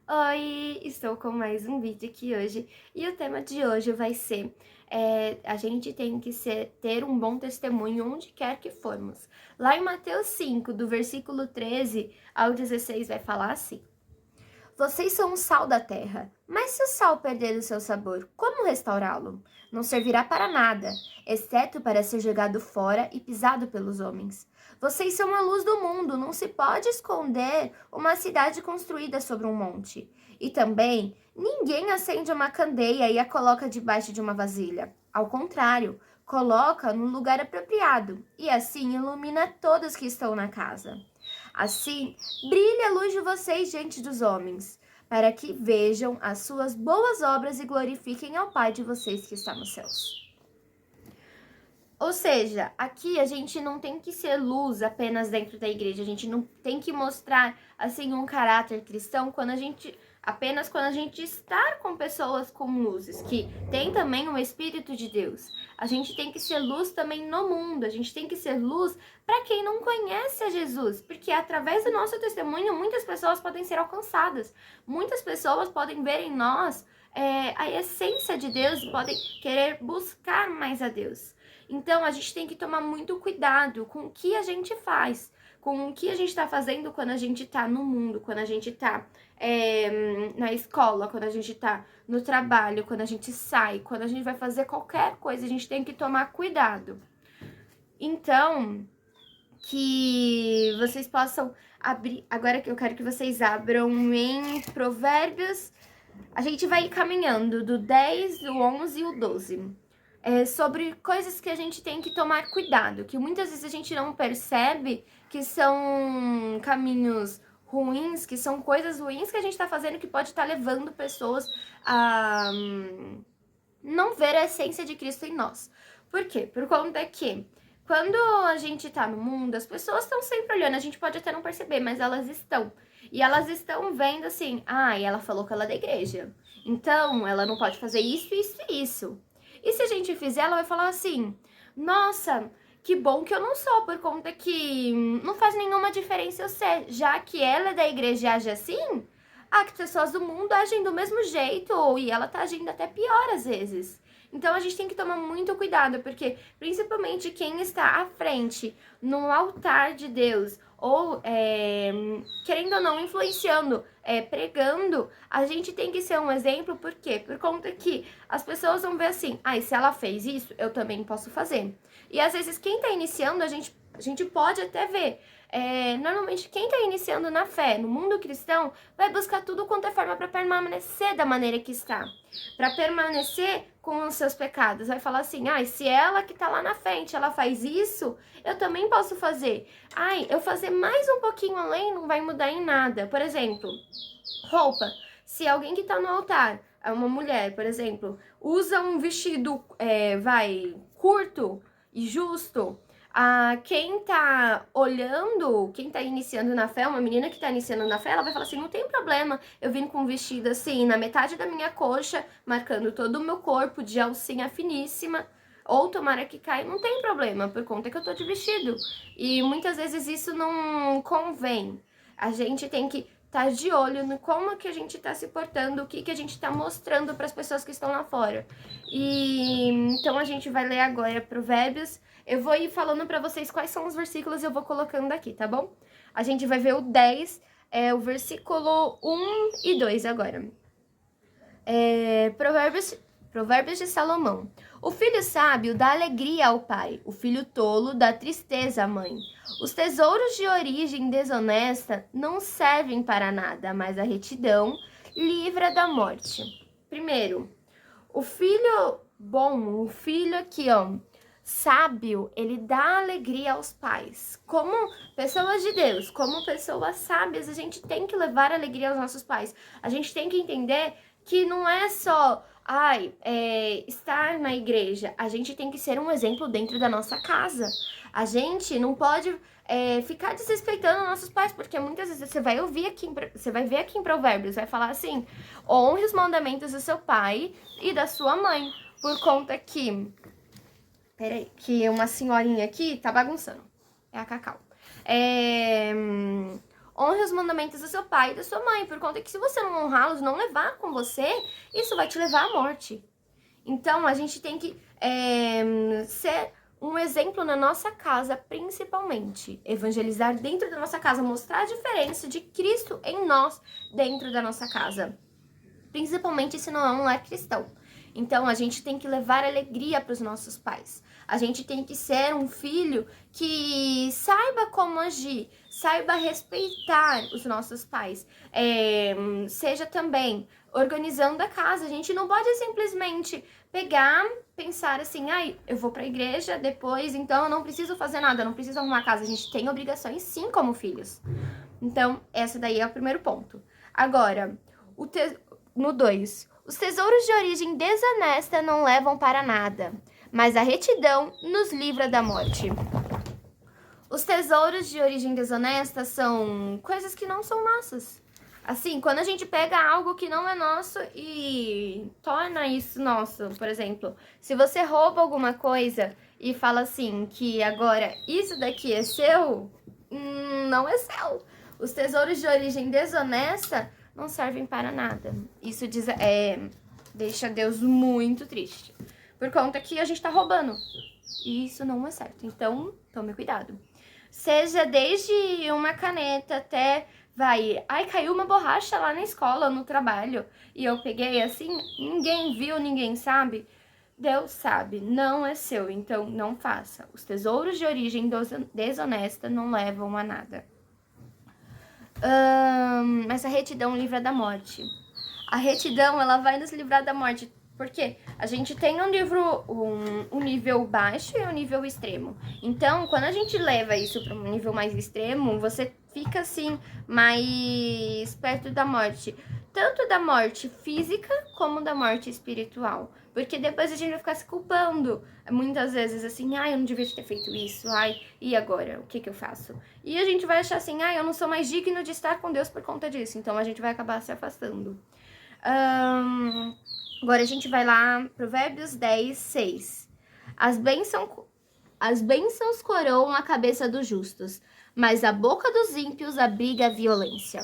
Oi, estou com mais um vídeo aqui hoje e o tema de hoje vai ser a gente tem que ter um bom testemunho onde quer que formos. Lá em Mateus 5, do versículo 13 ao 16, vai falar assim: Vocês são o sal da terra, mas se o sal perder o seu sabor, como restaurá-lo? Não servirá para nada, exceto para ser jogado fora e pisado pelos homens. Vocês são a luz do mundo, não se pode esconder uma cidade construída sobre um monte. E também, ninguém acende uma candeia e a coloca debaixo de uma vasilha. Ao contrário, coloca no lugar apropriado, e assim ilumina todos que estão na casa. Assim, brilhe a luz de vocês diante dos homens, para que vejam as suas boas obras e glorifiquem ao Pai de vocês que está nos céus. Ou seja, aqui a gente não tem que ser luz apenas dentro da igreja, a gente não tem que mostrar assim um caráter cristão apenas quando a gente está com pessoas com luzes, que tem também o Espírito de Deus. A gente tem que ser luz também no mundo, a gente tem que ser luz para quem não conhece a Jesus, porque através do nosso testemunho muitas pessoas podem ser alcançadas, muitas pessoas podem ver em nós a essência de Deus e podem querer buscar mais a Deus. Então, a gente tem que tomar muito cuidado com o que a gente faz, com o que a gente está fazendo quando a gente está no mundo, quando a gente está na escola, quando a gente está no trabalho, quando a gente sai, quando a gente vai fazer qualquer coisa, a gente tem que tomar cuidado. Então, que vocês possam abrir. Agora que eu quero que vocês abram em Provérbios. A gente vai caminhando do 10, o 11 e o 12. Sobre coisas que a gente tem que tomar cuidado, que muitas vezes a gente não percebe que são caminhos ruins, que são coisas ruins que a gente está fazendo que pode estar levando pessoas a não ver a essência de Cristo em nós. Por quê? Por conta que quando a gente tá no mundo, as pessoas estão sempre olhando, a gente pode até não perceber, mas elas estão. E elas estão vendo assim, e ela falou que ela é da igreja. Então, ela não pode fazer isso, isso e isso. E se a gente fizer, ela vai falar assim, nossa, que bom que eu não sou, por conta que não faz nenhuma diferença eu ser. Já que ela é da igreja e age assim, as pessoas do mundo agem do mesmo jeito e ela tá agindo até pior às vezes. Então a gente tem que tomar muito cuidado, porque principalmente quem está à frente no altar de Deus, ou querendo ou não, influenciando, pregando, a gente tem que ser um exemplo, por quê? Por conta que as pessoas vão ver assim, e se ela fez isso, eu também posso fazer. E às vezes quem está iniciando, a gente pode até ver. Normalmente quem está iniciando na fé, no mundo cristão, vai buscar tudo quanto é forma para permanecer da maneira que está, para permanecer com os seus pecados. Vai falar assim, se ela que está lá na frente, ela faz isso, eu também posso fazer. Eu fazer mais um pouquinho além não vai mudar em nada. Por exemplo, roupa. Se alguém que está no altar, uma mulher, por exemplo, usa um vestido, curto e justo, quem tá olhando, quem tá iniciando na fé, uma menina que tá iniciando na fé, ela vai falar assim, não tem problema, eu vim com um vestido assim, na metade da minha coxa, marcando todo o meu corpo, de alcinha finíssima, ou tomara que caia, não tem problema, por conta que eu tô de vestido. E muitas vezes isso não convém. A gente tem que estar de olho no como que a gente tá se portando, o que a gente tá mostrando para as pessoas que estão lá fora. E então a gente vai ler agora Provérbios. Eu vou ir falando para vocês quais são os versículos e eu vou colocando aqui, tá bom? A gente vai ver o 10, o versículo 1 e 2 agora. Provérbios de Salomão. O filho sábio dá alegria ao pai, o filho tolo dá tristeza à mãe. Os tesouros de origem desonesta não servem para nada, mas a retidão livra da morte. Primeiro, o filho bom, o filho aqui, sábio, ele dá alegria aos pais. Como pessoas de Deus, como pessoas sábias, a gente tem que levar alegria aos nossos pais. A gente tem que entender que não é só, estar na igreja. A gente tem que ser um exemplo dentro da nossa casa. A gente não pode ficar desrespeitando nossos pais, porque muitas vezes você vai ver aqui em Provérbios, vai falar assim, honre os mandamentos do seu pai e da sua mãe, por conta que... Peraí, que uma senhorinha aqui tá bagunçando. É a Cacau. honre os mandamentos do seu pai e da sua mãe, por conta que se você não honrá-los, não levar com você, isso vai te levar à morte. Então, a gente tem que ser um exemplo na nossa casa, principalmente. Evangelizar dentro da nossa casa, mostrar a diferença de Cristo em nós dentro da nossa casa. Principalmente se não é um lar cristão. Então, a gente tem que levar alegria para os nossos pais. A gente tem que ser um filho que saiba como agir, saiba respeitar os nossos pais. Seja também organizando a casa. A gente não pode simplesmente pegar, pensar assim, ai, eu vou para a igreja depois, então eu não preciso fazer nada, não preciso arrumar a casa. A gente tem obrigações sim como filhos. Então, essa daí é o primeiro ponto. Agora, no 2, os tesouros de origem desonesta não levam para nada, mas a retidão nos livra da morte. Os tesouros de origem desonesta são coisas que não são nossas. Assim, quando a gente pega algo que não é nosso e torna isso nosso, por exemplo, se você rouba alguma coisa e fala assim que agora isso daqui é seu, não é seu. Os tesouros de origem desonesta não servem para nada. Isso deixa Deus muito triste. Por conta que a gente tá roubando. E isso não é certo. Então, tome cuidado. Seja desde uma caneta até... ai, caiu uma borracha lá na escola, no trabalho. E eu peguei assim, ninguém viu, ninguém sabe. Deus sabe, não é seu, então não faça. Os tesouros de origem desonesta não levam a nada. Essa retidão livra da morte. A retidão, ela vai nos livrar da morte. Porque a gente tem um nível baixo e um nível extremo. Então, quando a gente leva isso para um nível mais extremo, você fica assim, mais perto da morte. Tanto da morte física, como da morte espiritual. Porque depois a gente vai ficar se culpando. Muitas vezes assim, ai, eu não devia ter feito isso. Ai, e agora? O que eu faço? E a gente vai achar assim, ai, eu não sou mais digno de estar com Deus por conta disso. Então, a gente vai acabar se afastando. Agora a gente vai lá, Provérbios 10, 6. As bênçãos coroam a cabeça dos justos, mas a boca dos ímpios abriga a violência.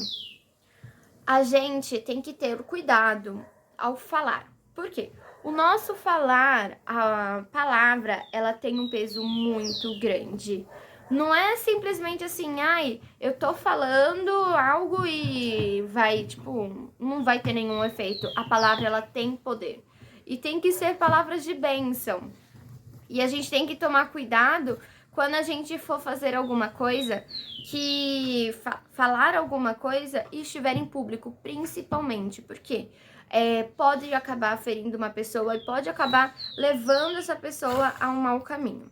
A gente tem que ter cuidado ao falar. Por quê? O nosso falar, a palavra, ela tem um peso muito grande. Não é simplesmente assim, ai, eu tô falando algo e vai, tipo, não vai ter nenhum efeito. A palavra, ela tem poder. E tem que ser palavras de bênção. E a gente tem que tomar cuidado quando a gente for fazer alguma coisa, que falar alguma coisa e estiver em público, principalmente. Porque pode acabar ferindo uma pessoa e pode acabar levando essa pessoa a um mau caminho.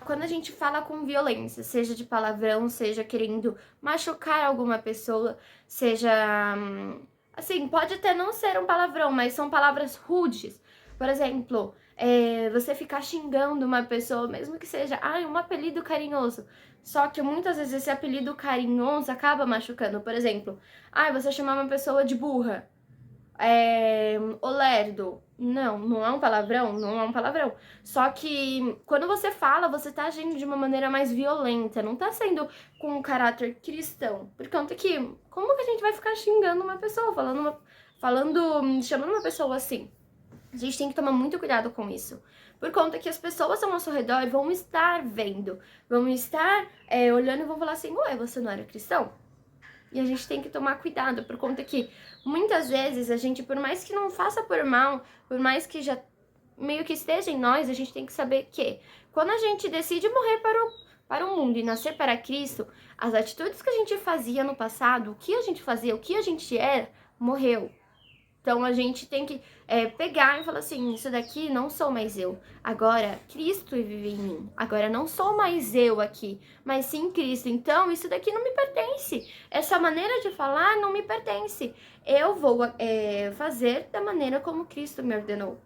Quando a gente fala com violência, seja de palavrão, seja querendo machucar alguma pessoa, seja... assim, pode até não ser um palavrão, mas são palavras rudes. Por exemplo, você ficar xingando uma pessoa, mesmo que seja, um apelido carinhoso. Só que muitas vezes esse apelido carinhoso acaba machucando. Por exemplo, você chamar uma pessoa de burra. O lerdo. Não é um palavrão? Não é um palavrão. Só que quando você fala, você tá agindo de uma maneira mais violenta, não tá sendo com um caráter cristão. Por conta que, como que a gente vai ficar xingando uma pessoa, chamando uma pessoa assim? A gente tem que tomar muito cuidado com isso. Por conta que as pessoas ao nosso redor vão estar vendo, vão estar olhando e vão falar assim, ué, você não era cristão? E a gente tem que tomar cuidado, por conta que muitas vezes a gente, por mais que não faça por mal, por mais que já meio que esteja em nós, a gente tem que saber que quando a gente decide morrer para o mundo e nascer para Cristo, as atitudes que a gente fazia no passado, o que a gente fazia, o que a gente era, morreu. Então a gente tem que pegar e falar assim, isso daqui não sou mais eu. Agora Cristo vive em mim. Agora não sou mais eu aqui, mas sim Cristo. Então isso daqui não me pertence. Essa maneira de falar não me pertence. Eu vou fazer da maneira como Cristo me ordenou.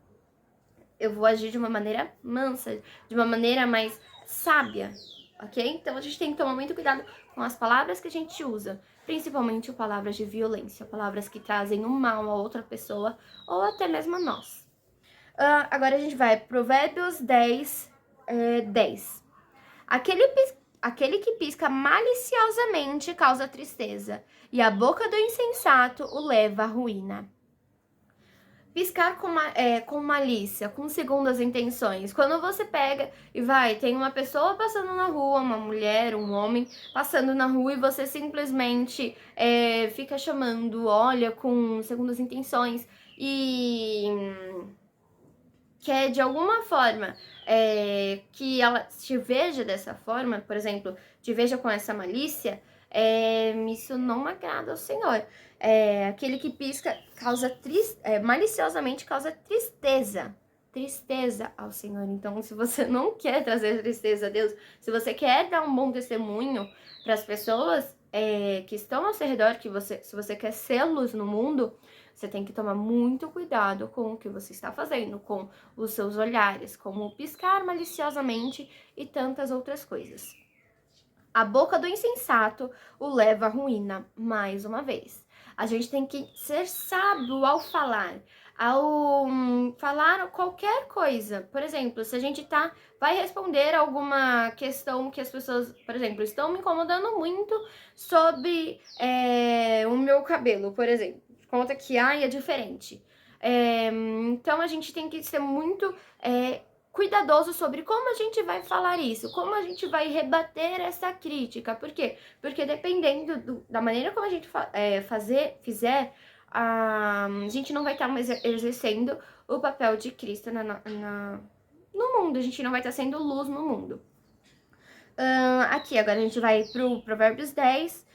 Eu vou agir de uma maneira mansa, de uma maneira mais sábia, ok? Então a gente tem que tomar muito cuidado com as palavras que a gente usa, principalmente palavras de violência, palavras que trazem um mal a outra pessoa ou até mesmo a nós. Agora a gente vai, Provérbios 10, 10. aquele que pisca maliciosamente causa tristeza, e a boca do insensato o leva à ruína. Piscar com malícia, com segundas intenções. Quando você pega e tem uma pessoa passando na rua, uma mulher, um homem passando na rua e você simplesmente fica chamando, olha, com segundas intenções e quer de alguma forma que ela te veja dessa forma, por exemplo, te veja com essa malícia, isso não agrada ao Senhor. Aquele que pisca maliciosamente causa tristeza ao Senhor. Então, se você não quer trazer tristeza a Deus, se você quer dar um bom testemunho para as pessoas que estão ao seu redor, se você quer ser luz no mundo, você tem que tomar muito cuidado com o que você está fazendo, com os seus olhares, como piscar maliciosamente e tantas outras coisas. A boca do insensato o leva à ruína, mais uma vez. A gente tem que ser sábio ao falar qualquer coisa. Por exemplo, se a gente vai responder alguma questão que as pessoas, por exemplo, estão me incomodando muito sobre o meu cabelo, por exemplo. Conta que é diferente. Então a gente tem que ser muito cuidadoso sobre como a gente vai falar isso, como a gente vai rebater essa crítica. Por quê? Porque dependendo da maneira como a gente fizer, a gente não vai estar mais exercendo o papel de Cristo no mundo, a gente não vai estar sendo luz no mundo. Aqui, agora a gente vai pro Provérbios 10,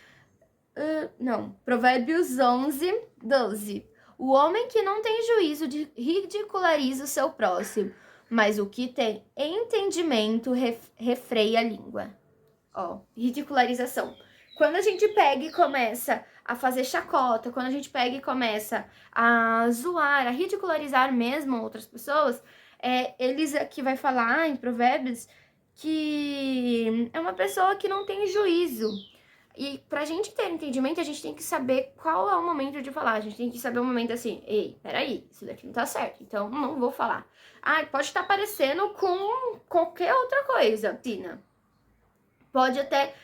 Provérbios 11, 12. O homem que não tem juízo ridiculariza o seu próximo, mas o que tem entendimento refreia a língua. Ridicularização. Quando a gente pega e começa a fazer chacota, quando a gente pega e começa a zoar, a ridicularizar mesmo outras pessoas, eles aqui vai falar em Provérbios que é uma pessoa que não tem juízo. E pra gente ter entendimento, a gente tem que saber qual é o momento de falar. A gente tem que saber o momento assim, ei, peraí, isso daqui não tá certo, então não vou falar. Pode estar parecendo com qualquer outra coisa, Tina. Pode até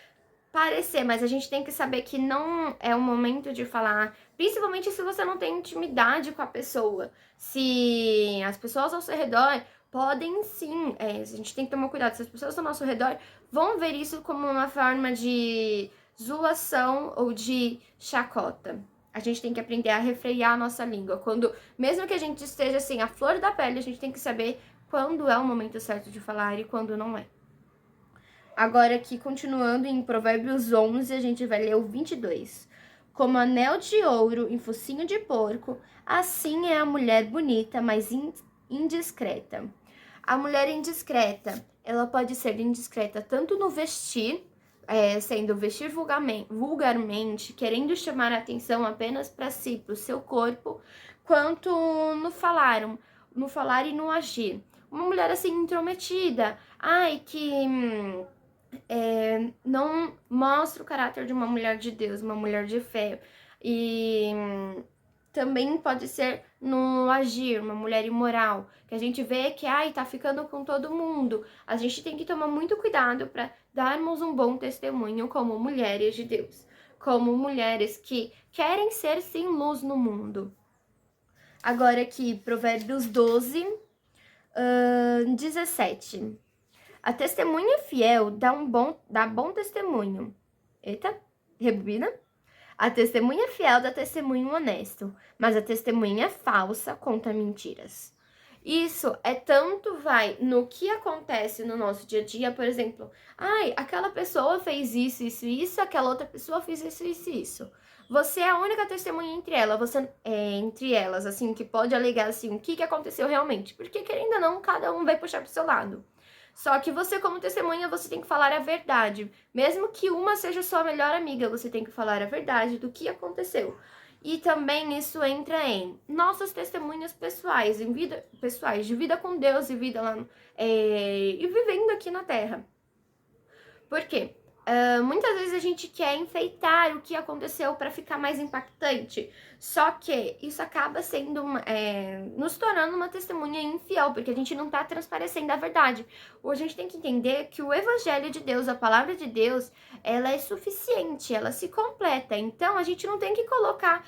parecer, mas a gente tem que saber que não é o momento de falar, principalmente se você não tem intimidade com a pessoa. Se as pessoas ao seu redor podem sim, a gente tem que tomar cuidado, se as pessoas ao nosso redor vão ver isso como uma forma de zoação ou de chacota. A gente tem que aprender a refrear a nossa língua. Mesmo que a gente esteja assim, a flor da pele, a gente tem que saber quando é o momento certo de falar e quando não é. Agora aqui, continuando em Provérbios 11, a gente vai ler o 22. Como anel de ouro em focinho de porco, assim é a mulher bonita, mas indiscreta. A mulher indiscreta, ela pode ser indiscreta tanto no vestir, sendo vestir vulgarmente, querendo chamar a atenção apenas para si, para o seu corpo, quanto no falar e no agir. Uma mulher assim intrometida, que não mostra o caráter de uma mulher de Deus, uma mulher de fé. E também pode ser no agir, uma mulher imoral, que a gente vê que tá ficando com todo mundo. A gente tem que tomar muito cuidado para darmos um bom testemunho como mulheres de Deus, como mulheres que querem ser sim luz no mundo. Agora aqui, Provérbios 12, 17. A testemunha fiel dá bom testemunho. Eita, rebobina. A testemunha fiel dá testemunho honesto, mas a testemunha falsa conta mentiras. Isso tanto no que acontece no nosso dia a dia, por exemplo, aquela pessoa fez isso, aquela outra pessoa fez isso. Você é a única testemunha entre elas, assim, que pode alegar assim, o que aconteceu realmente, porque querendo ou não, cada um vai puxar pro seu lado. Só que você, como testemunha, você tem que falar a verdade. Mesmo que uma seja sua melhor amiga, você tem que falar a verdade do que aconteceu. E também isso entra em nossas testemunhas pessoais, de vida com Deus e vida lá e vivendo aqui na Terra. Por quê? Muitas vezes a gente quer enfeitar o que aconteceu para ficar mais impactante, só que isso acaba sendo nos tornando uma testemunha infiel, porque a gente não está transparecendo a verdade. Ou a gente tem que entender que o evangelho de Deus, a palavra de Deus, ela é suficiente, ela se completa. Então a gente não tem que colocar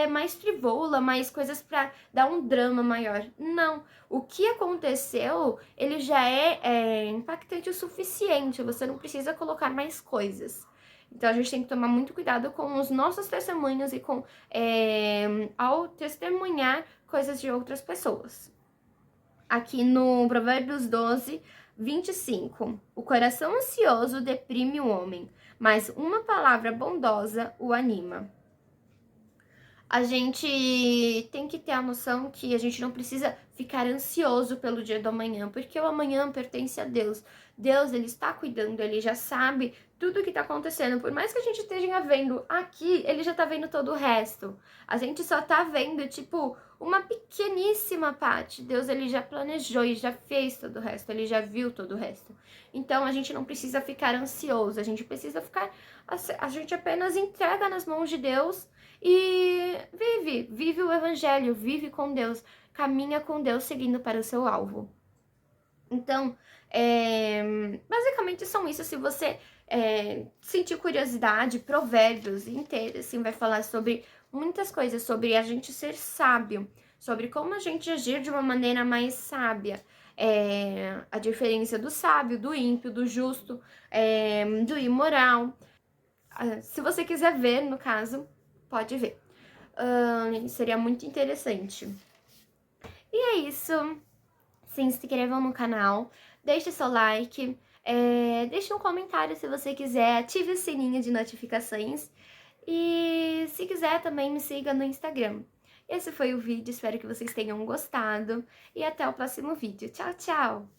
mais trivula, mais coisas para dar um drama maior. Não. O que aconteceu, ele já é impactante o suficiente, você não precisa colocar mais coisas. Então a gente tem que tomar muito cuidado com os nossos testemunhos e ao testemunhar coisas de outras pessoas. Aqui no Provérbios 12, 25. O coração ansioso deprime o homem, mas uma palavra bondosa o anima. A gente tem que ter a noção que a gente não precisa ficar ansioso pelo dia do amanhã, porque o amanhã pertence a Deus. Deus, ele está cuidando, ele já sabe tudo o que está acontecendo. Por mais que a gente esteja vendo aqui, ele já está vendo todo o resto. A gente só está vendo, tipo, uma pequeníssima parte. Deus, ele já planejou e já fez todo o resto, ele já viu todo o resto. Então, a gente não precisa ficar ansioso, a gente precisa ficar... A gente apenas entrega nas mãos de Deus e vive o evangelho, vive com Deus, caminha com Deus seguindo para o seu alvo. Então, basicamente são isso. Se você sentir curiosidade, Provérbios inteiro, assim, vai falar sobre muitas coisas, sobre a gente ser sábio, sobre como a gente agir de uma maneira mais sábia, a diferença do sábio, do ímpio, do justo, do imoral. Se você quiser ver, no caso, pode ver. Seria muito interessante. E é isso. Se inscrevam no canal, deixe seu like, deixe um comentário se você quiser, ative o sininho de notificações e se quiser também me siga no Instagram. Esse foi o vídeo, espero que vocês tenham gostado e até o próximo vídeo. Tchau, tchau!